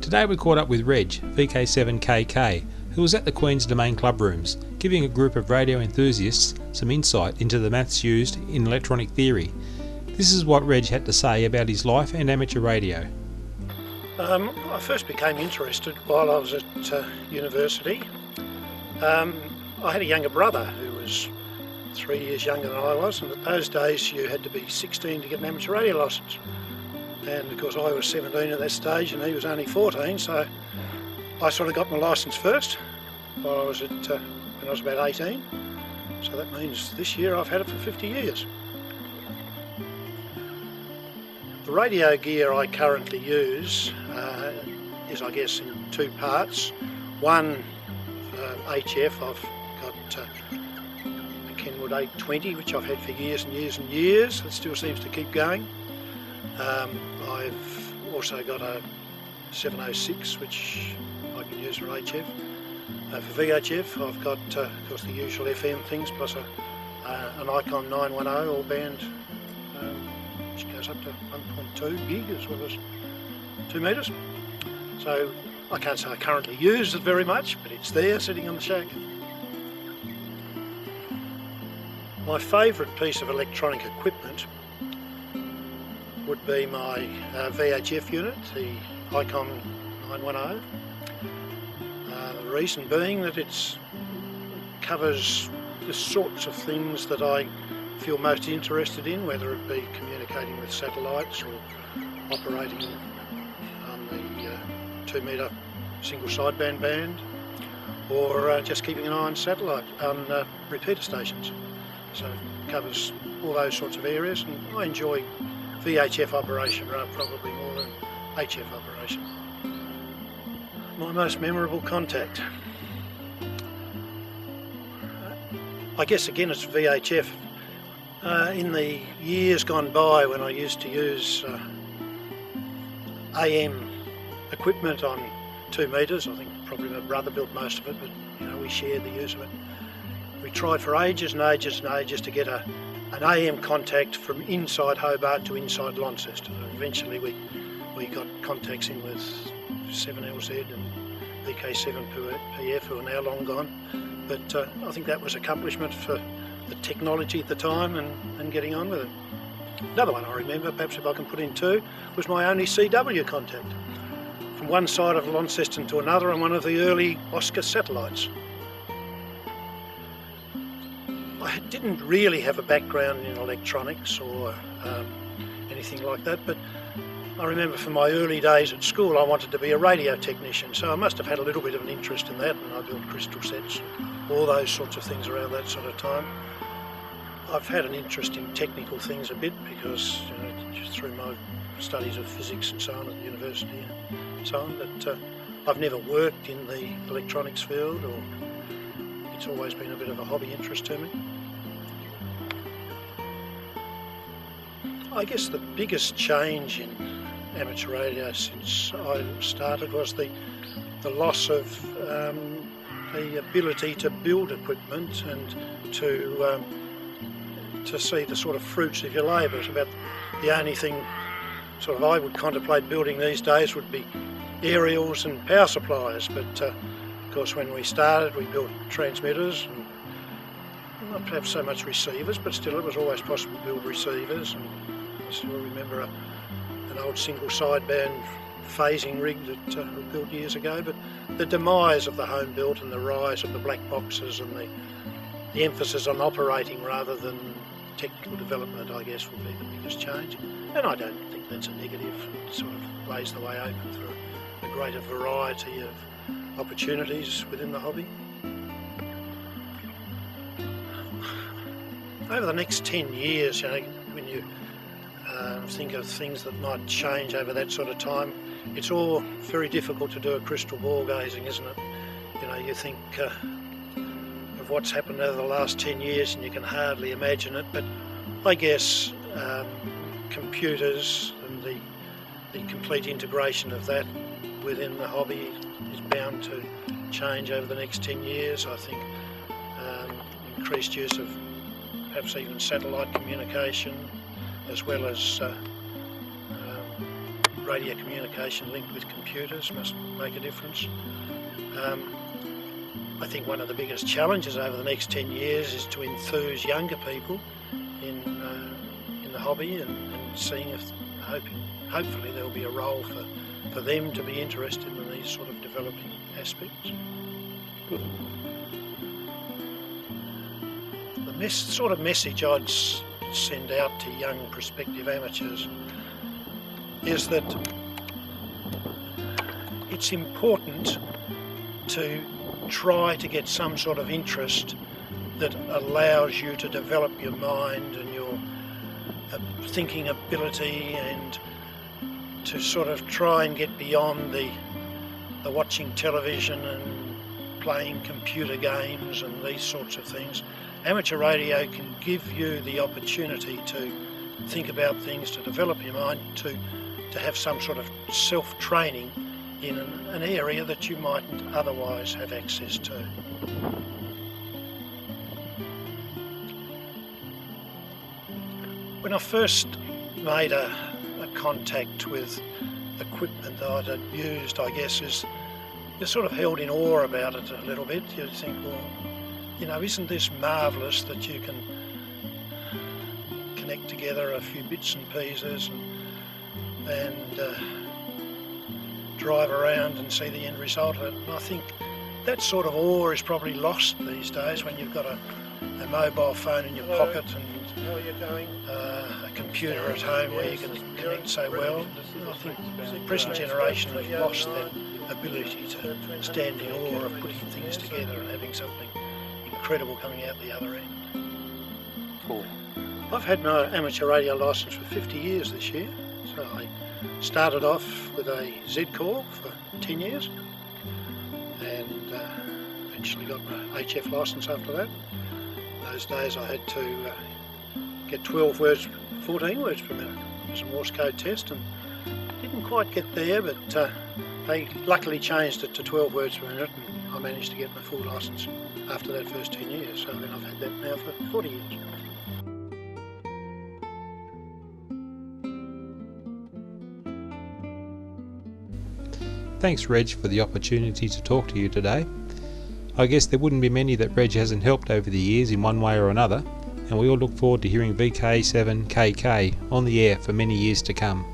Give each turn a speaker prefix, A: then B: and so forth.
A: Today we caught up with Reg, VK7KK, who was at the Queen's Domain Club Rooms, giving a group of radio enthusiasts some insight into the maths used in electronic theory. This is what Reg had to say about his life and amateur radio.
B: I first became interested while I was at university. I had a younger brother who was 3 years younger than I was, and at those days you had to be 16 to get an amateur radio licence. And of course I was 17 at that stage and he was only 14, so I sort of got my licence first while I was at, when I was about 18. So that means this year I've had it for 50 years. The radio gear I currently use is, I guess, in two parts. One, HF, I've got a Kenwood 820, which I've had for years and years and years. It still seems to keep going. I've also got a 706, which I can use for HF. For VHF, I've got, of course, the usual FM things, plus an Icon 910 all band, which goes up to 1.2 gig as well as 2 metres. So I can't say I currently use it very much, but it's there sitting on the shack. My favourite piece of electronic equipment would be my VHF unit, the Icon 910. The reason being that it covers the sorts of things that I feel most interested in, whether it be communicating with satellites or operating on the 2 metre single sideband band, or just keeping an eye on satellite, on repeater stations. So it covers all those sorts of areas, and I enjoy VHF operation probably more than HF operation. My most memorable contact, I guess again it's VHF. In the years gone by when I used to use AM equipment on 2 metres, I think probably my brother built most of it, but you know, we shared the use of it. We tried for ages and ages and ages to get an AM contact from inside Hobart to inside Launceston. Eventually we got contacts in with 7LZ and VK7PF, who are now long gone, but I think that was accomplishment for the technology at the time and getting on with it. Another one I remember, perhaps if I can put in two, was my only CW contact from one side of Launceston to another on one of the early Oscar satellites. I didn't really have a background in electronics or anything like that, but I remember from my early days at school I wanted to be a radio technician, so I must have had a little bit of an interest in that, and I built crystal sets, all those sorts of things around that sort of time. I've had an interest in technical things a bit because, you know, just through my studies of physics and so on at the university and so on, but I've never worked in the electronics field, or it's always been a bit of a hobby interest to me. I guess the biggest change in amateur radio since I started was the loss of the ability to build equipment and to see the sort of fruits of your labour. It's about the only thing sort of I would contemplate building these days would be aerials and power supplies, but of course when we started we built transmitters and not perhaps so much receivers, but still it was always possible to build receivers. And I still remember an old single sideband phasing rig that we built years ago, but the demise of the home built and the rise of the black boxes and the emphasis on operating rather than technical development, I guess, will be the biggest change. And I don't think that's a negative. It sort of lays the way open for a greater variety of opportunities within the hobby. Over the next 10 years, you know, when you think of things that might change over that sort of time, it's all very difficult to do a crystal ball gazing, isn't it? You know, you think of what's happened over the last 10 years and you can hardly imagine it, but I guess computers and the complete integration of that within the hobby is bound to change over the next 10 years. I think increased use of perhaps even satellite communication, as well as radio communication linked with computers must make a difference. I think one of the biggest challenges over the next 10 years is to enthuse younger people in the hobby and seeing if, hopefully there'll be a role for them to be interested in these sort of developing aspects.
C: Good.
B: The sort of message I'd send out to young prospective amateurs is that it's important to try to get some sort of interest that allows you to develop your mind and your thinking ability, and to sort of try and get beyond the watching television and playing computer games and these sorts of things. Amateur radio can give you the opportunity to think about things, to develop your mind, to have some sort of self-training in an area that you mightn't otherwise have access to. When I first made a contact with equipment that I'd used, I guess, you're sort of held in awe about it a little bit. You think, well, you know, isn't this marvellous that you can connect together a few bits and pieces and drive around and see the end result of it. And I think that sort of awe is probably lost these days when you've got a mobile phone in your pocket and a computer at home where you can connect so well. I think the present generation has lost that ability to stand in awe of putting things together and having something incredible coming out the other end.
C: Cool.
B: I've had my amateur radio licence for 50 years this year. So I started off with a Z-Core for 10 years and eventually got my HF licence after that. Those days I had to get 14 words per minute. It was a Morse code test and didn't quite get there, but they luckily changed it to 12 words per minute and I managed to get my full licence after that first 10 years. So then I've had that now for 40 years.
A: Thanks, Reg, for the opportunity to talk to you today. I guess there wouldn't be many that Reg hasn't helped over the years in one way or another, and we all look forward to hearing VK7KK on the air for many years to come.